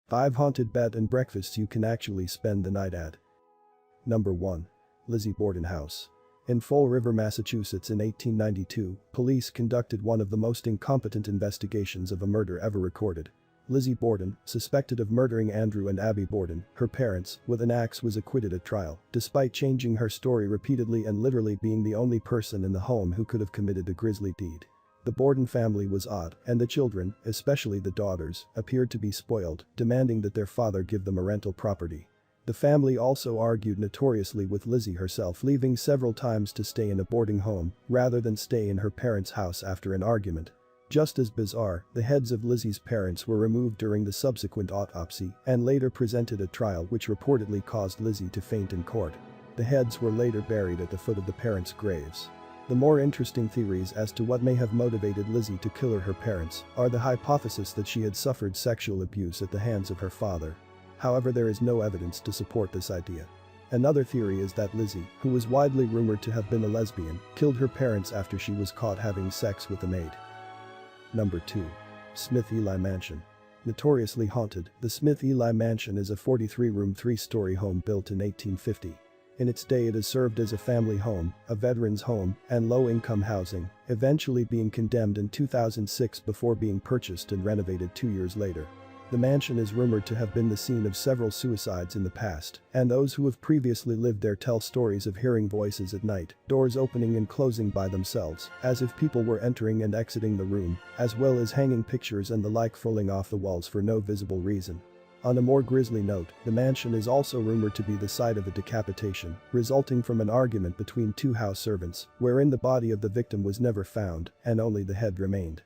5 haunted bed and breakfasts you can actually spend the night at. Number 1. Lizzie Borden House. In Fall River, Massachusetts in 1892, police conducted one of the most incompetent investigations of a murder ever recorded. Lizzie Borden, suspected of murdering Andrew and Abby Borden, her parents, with an axe was acquitted at trial, despite changing her story repeatedly and literally being the only person in the home who could have committed the grisly deed. The Borden family was odd, and the children, especially the daughters, appeared to be spoiled, demanding that their father give them a rental property. The family also argued notoriously with Lizzie herself, leaving several times to stay in a boarding home rather than stay in her parents' house after an argument. Just as bizarre, the heads of Lizzie's parents were removed during the subsequent autopsy and later presented at trial, which reportedly caused Lizzie to faint in court. The heads were later buried at the foot of the parents' graves. The more interesting theories as to what may have motivated Lizzie to kill her parents are the hypothesis that she had suffered sexual abuse at the hands of her father. However, there is no evidence to support this idea. Another theory is that Lizzie, who was widely rumored to have been a lesbian, killed her parents after she was caught having sex with a maid. Number 2. Smith Ely Mansion. Notoriously haunted, the Smith Ely Mansion is a 43-room 3-story home built in 1850. In its day it has served as a family home, a veterans home, and low-income housing, eventually being condemned in 2006 before being purchased and renovated 2 years later. The mansion is rumored to have been the scene of several suicides in the past, and those who have previously lived there tell stories of hearing voices at night, doors opening and closing by themselves, as if people were entering and exiting the room, as well as hanging pictures and the like falling off the walls for no visible reason. On a more grisly note, the mansion is also rumored to be the site of a decapitation, resulting from an argument between 2 house servants, wherein the body of the victim was never found, and only the head remained.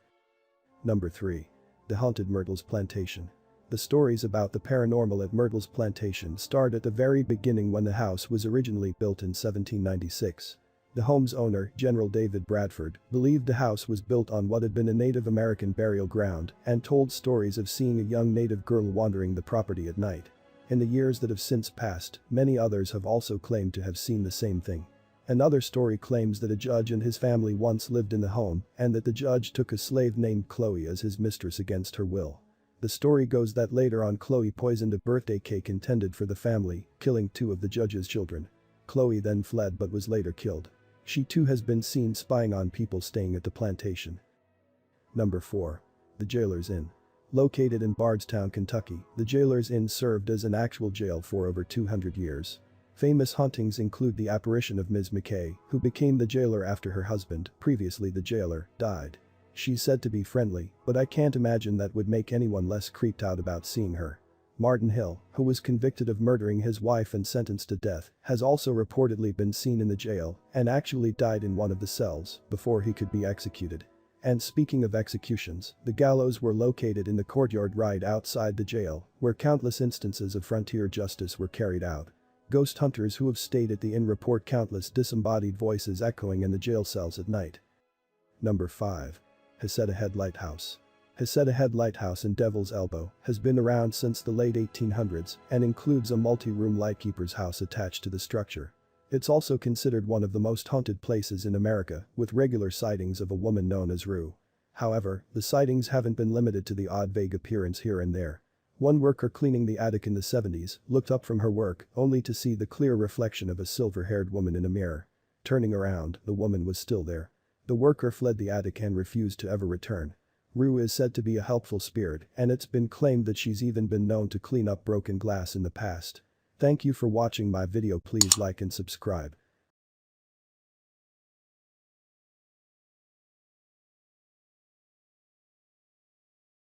Number 3. The Haunted Myrtles Plantation. The stories about the paranormal at Myrtles Plantation start at the very beginning when the house was originally built in 1796. The home's owner, General David Bradford, believed the house was built on what had been a Native American burial ground and told stories of seeing a young Native girl wandering the property at night. In the years that have since passed, many others have also claimed to have seen the same thing. Another story claims that a judge and his family once lived in the home and that the judge took a slave named Chloe as his mistress against her will. The story goes that later on Chloe poisoned a birthday cake intended for the family, killing 2 of the judge's children. Chloe then fled but was later killed. She too has been seen spying on people staying at the plantation. Number 4. The Jailers Inn. Located in Bardstown, Kentucky, the Jailers Inn served as an actual jail for over 200 years. Famous hauntings include the apparition of Ms. McKay, who became the jailer after her husband, previously the jailer, died. She's said to be friendly, but I can't imagine that would make anyone less creeped out about seeing her. Martin Hill, who was convicted of murdering his wife and sentenced to death, has also reportedly been seen in the jail and actually died in one of the cells before he could be executed. And speaking of executions, the gallows were located in the courtyard right outside the jail, where countless instances of frontier justice were carried out. Ghost hunters who have stayed at the inn report countless disembodied voices echoing in the jail cells at night. Number 5. Heceta Head Lighthouse. Heceta Head Lighthouse in Devil's Elbow has been around since the late 1800s and includes a multi-room lightkeeper's house attached to the structure. It's also considered one of the most haunted places in America, with regular sightings of a woman known as Rue. However, the sightings haven't been limited to the odd vague appearance here and there. One worker cleaning the attic in the 70s looked up from her work only to see the clear reflection of a silver-haired woman in a mirror. Turning around, the woman was still there. The worker fled the attic and refused to ever return. Rue is said to be a helpful spirit, and it's been claimed that she's even been known to clean up broken glass in the past. Thank you for watching my video. Please like and subscribe.